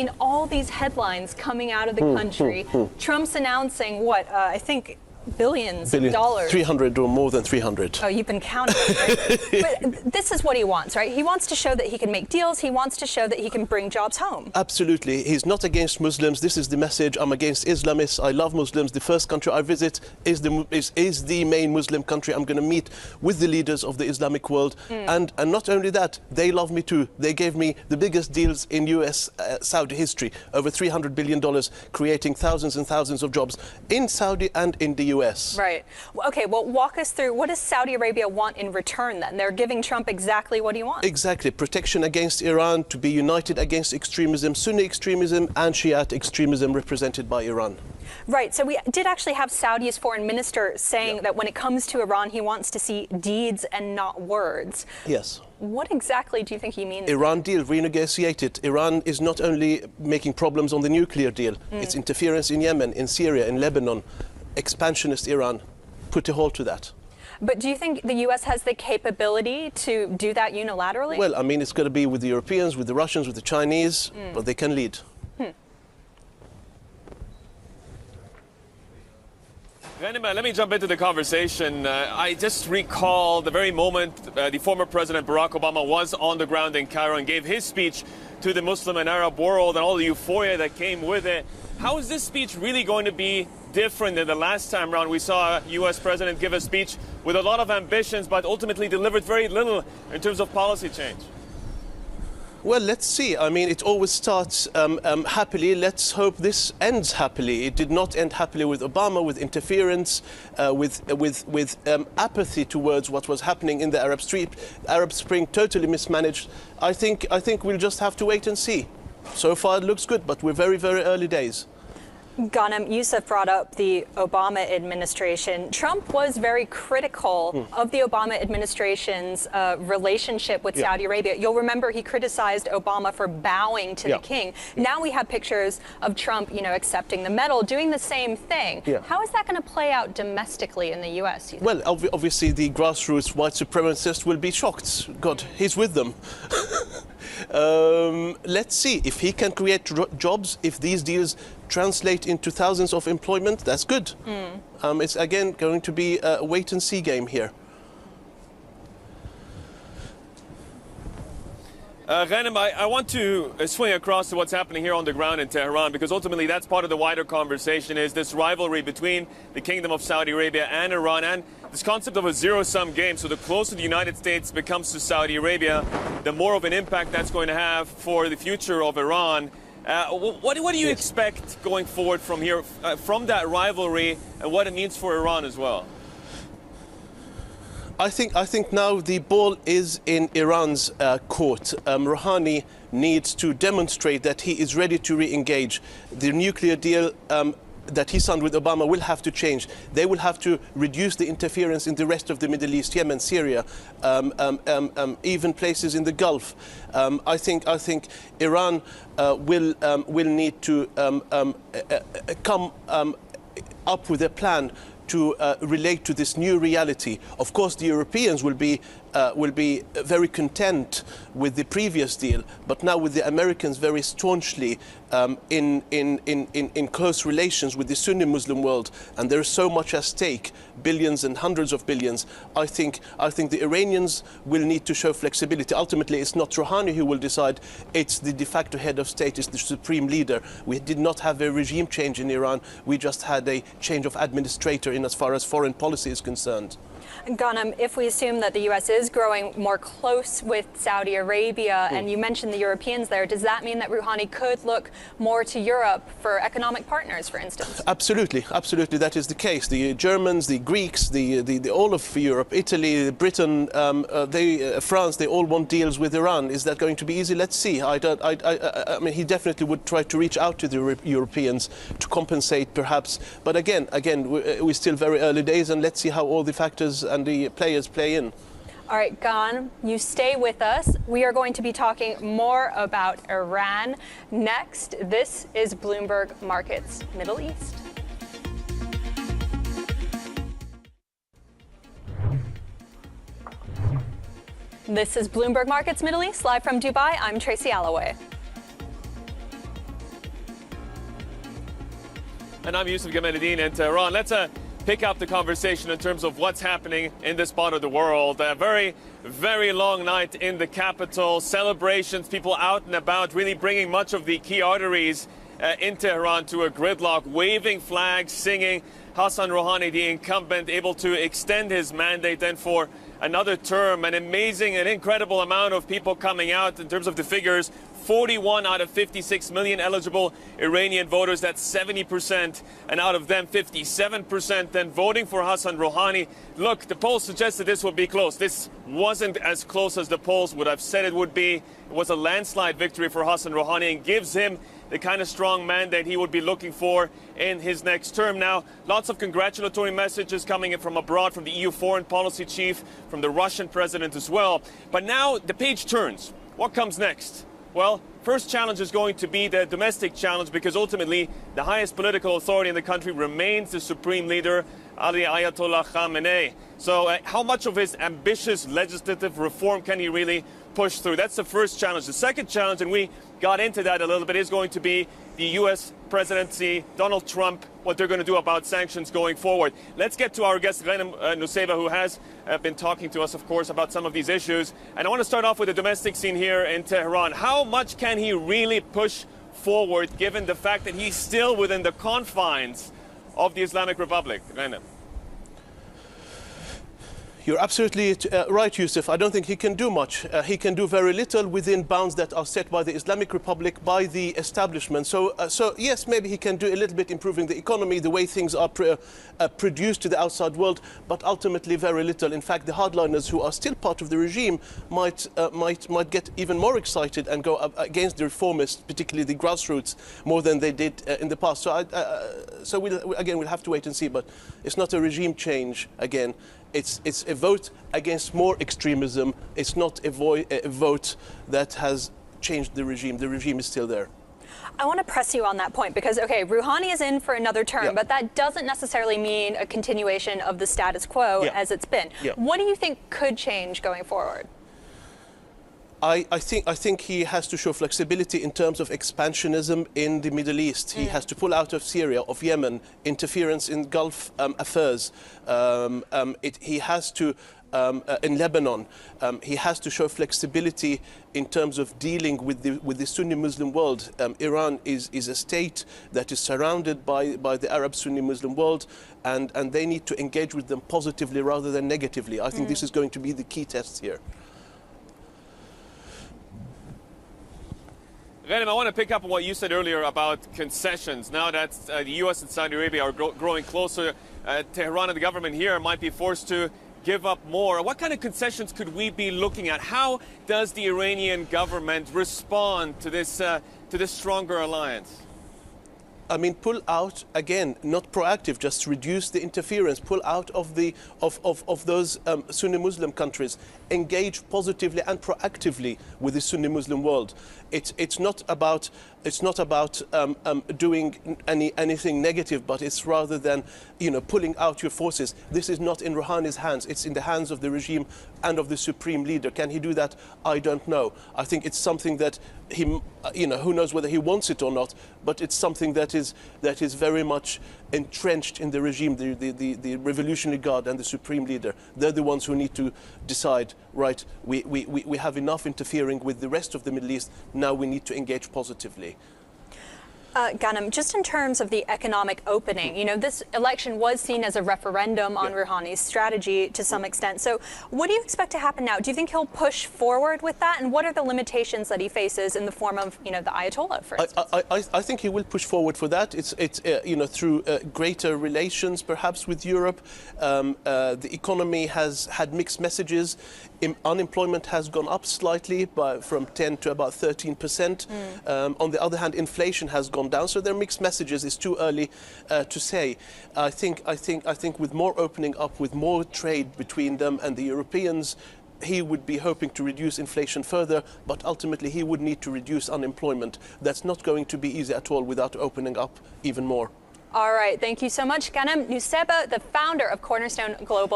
mean, all these headlines coming out of the country. Trump's announcing what, I think, billions of dollars. 300 or more than 300. Oh, you've been counting, right? But this is what he wants, right? He wants to show that he can make deals. He wants to show that he can bring jobs home. Absolutely. He's not against Muslims. This is the message. I'm against Islamists. I love Muslims. The first country I visit is the main Muslim country. I'm going to meet with the leaders of the Islamic world. And not only that, they love me too. They gave me the biggest deals in US Saudi history, over $300 billion, creating thousands and thousands of jobs in Saudi and in the US. Right. Okay, well, walk us through, what does Saudi Arabia want in return then? They're giving Trump exactly what he wants. Exactly. Protection against Iran, to be united against extremism, Sunni extremism and Shiite extremism represented by Iran. Right. So we did actually have Saudi's foreign minister saying that when it comes to Iran, he wants to see deeds and not words. Yes. What exactly do you think he means? Iran deal, renegotiate it. Iran is not only making problems on the nuclear deal, it's interference in Yemen, in Syria, in Lebanon. Expansionist Iran, put a halt to that. But do you think the U.S. has the capability to do that unilaterally? Well, I mean, it's got to be with the Europeans, with the Russians, with the Chinese, but they can lead. Ghanima, let me jump into the conversation. I just recall the very moment the former President Barack Obama was on the ground in Cairo and gave his speech to the Muslim and Arab world and all the euphoria that came with it. How is this speech really going to be different than the last time around? We saw a U.S. president give a speech with a lot of ambitions, but ultimately delivered very little in terms of policy change. Well, let's see. I mean, it always starts happily. Let's hope this ends happily. It did not end happily with Obama, with interference, with apathy towards what was happening in the Arab Spring, totally mismanaged. I think we'll just have to wait and see. So far, it looks good, but we're very, very early days. Ghanem, Youssef brought up the Obama administration. Trump was very critical of the Obama administration's relationship with Saudi Arabia. You'll remember he criticized Obama for bowing to the king. Now we have pictures of Trump, accepting the medal, doing the same thing. How is that going to play out domestically in the U.S.? Well, obviously the grassroots white supremacists will be shocked. God, he's with them. Let's see if he can create jobs, if these deals translate into thousands of employment, that's good. It's again going to be a wait and see game here. Ghanem, I want to swing across to what's happening here on the ground in Tehran, because ultimately that's part of the wider conversation, is this rivalry between the Kingdom of Saudi Arabia and Iran, and this concept of a zero-sum game. So the closer the United States becomes to Saudi Arabia, the more of an impact that's going to have for the future of Iran. What do you expect going forward from here, from that rivalry, and what it means for Iran as well? I think now the ball is in Iran's court. Rouhani needs to demonstrate that he is ready to re-engage. The nuclear deal that he signed with Obama will have to change. They will have to reduce the interference in the rest of the Middle East, Yemen, Syria, even places in the Gulf. I think Iran will need to come up with a plan to relate to this new reality. Of course, the Europeans will be very content with the previous deal, but now with the Americans very staunchly in close relations with the Sunni Muslim world, and there is so much at stake, billions and hundreds of billions. I think the Iranians will need to show flexibility. Ultimately, it's not Rouhani who will decide. It's the de facto head of state, it's the supreme leader. We did not have a regime change in Iran. We just had a change of administrator in as far as foreign policy is concerned. Ghanem, if we assume that the U.S. is growing more close with Saudi Arabia, and you mentioned the Europeans there, does that mean that Rouhani could look more to Europe for economic partners, for instance? Absolutely, absolutely, that is the case. The Germans, the Greeks, the all of Europe, Italy, Britain, France, they all want deals with Iran. Is that going to be easy? Let's see. I mean, he definitely would try to reach out to the Europeans to compensate, perhaps. But again, we're still very early days, and let's see how all the factors and the players play in. All right, Ghanem, you stay with us. We are going to be talking more about Iran next. This is Bloomberg Markets Middle East. This is Bloomberg Markets Middle East, live from Dubai. I'm Tracy Alloway. And I'm Yusuf Gamaluddin in Tehran. Let's pick up the conversation in terms of what's happening in this part of the world. A very, very long night in the capital. Celebrations, people out and about, really bringing much of the key arteries in Tehran to a gridlock, waving flags, singing. Hassan Rouhani, the incumbent, able to extend his mandate then for another term. An amazing and incredible amount of people coming out in terms of the figures. 41 out of 56 million eligible Iranian voters, that's 70%, and out of them 57% then voting for Hassan Rouhani. Look, the polls suggested this would be close. This wasn't as close as the polls would have said it would be. It was a landslide victory for Hassan Rouhani and gives him the kind of strong mandate he would be looking for in his next term. Now, lots of congratulatory messages coming in from abroad, from the EU foreign policy chief, from the Russian president as well. But now the page turns. What comes next? Well, first challenge is going to be the domestic challenge, because ultimately the highest political authority in the country remains the supreme leader, Ali Ayatollah Khamenei. So how much of his ambitious legislative reform can he really push through? That's the first challenge. The second challenge, and we got into that a little bit, is going to be the U.S. presidency, Donald Trump, what they're going to do about sanctions going forward. Let's get to our guest, Ghanem Nusseibeh, who has been talking to us, of course, about some of these issues. And I want to start off with the domestic scene here in Tehran. How much can he really push forward, given the fact that he's still within the confines of the Islamic Republic? Ghanem. You're absolutely right, Yusuf. I don't think he can do much. He can do very little within bounds that are set by the Islamic Republic, by the establishment. So yes, maybe he can do a little bit improving the economy, the way things are produced to the outside world, but ultimately very little. In fact, the hardliners who are still part of the regime might get even more excited and go up against the reformists, particularly the grassroots, more than they did in the past. So we'll have to wait and see. But it's not a regime change again. It's a vote against more extremism. It's not a vote that has changed the regime. The regime is still there. I want to press you on that point because, okay, Rouhani is in for another term, but that doesn't necessarily mean a continuation of the status quo as it's been. What do you think could change going forward? I think he has to show flexibility in terms of expansionism in the Middle East. He has to pull out of Syria, of Yemen, interference in Gulf affairs. He has to, in Lebanon, he has to show flexibility in terms of dealing with the Sunni Muslim world. Iran is a state that is surrounded by the Arab Sunni Muslim world, and they need to engage with them positively rather than negatively. I think this is going to be the key test here. Ghanem, I want to pick up on what you said earlier about concessions. Now that the U.S. and Saudi Arabia are growing closer, Tehran and the government here might be forced to give up more. What kind of concessions could we be looking at? How does the Iranian government respond to this stronger alliance? I mean, pull out again, not proactive, just reduce the interference, pull out of those Sunni Muslim countries, engage positively and proactively with the Sunni Muslim world. It's not about doing anything negative, but it's rather than pulling out your forces. This is not in Rouhani's hands. It's in the hands of the regime and of the supreme leader. Can he do that? I don't know. I think it's something that he, who knows whether he wants it or not, but it's something that is very much entrenched in the regime, the Revolutionary Guard and the supreme leader. They're the ones who need to decide, right, we have enough interfering with the rest of the Middle East, now we need to engage positively. Ghanem, just in terms of the economic opening, this election was seen as a referendum on Rouhani's strategy to some extent. So what do you expect to happen now? Do you think he'll push forward with that? And what are the limitations that he faces in the form of, the Ayatollah, for instance? I think he will push forward for that. It's through greater relations, perhaps, with Europe. The economy has had mixed messages. Unemployment has gone up slightly from 10 to about 13%. On the other hand, inflation has gone down. So there are mixed messages. It's too early to say. I think with more opening up, with more trade between them and the Europeans, he would be hoping to reduce inflation further, but ultimately he would need to reduce unemployment. That's not going to be easy at all without opening up even more. All right. Thank you so much, Ghanem Nusseibeh, the founder of Cornerstone Global.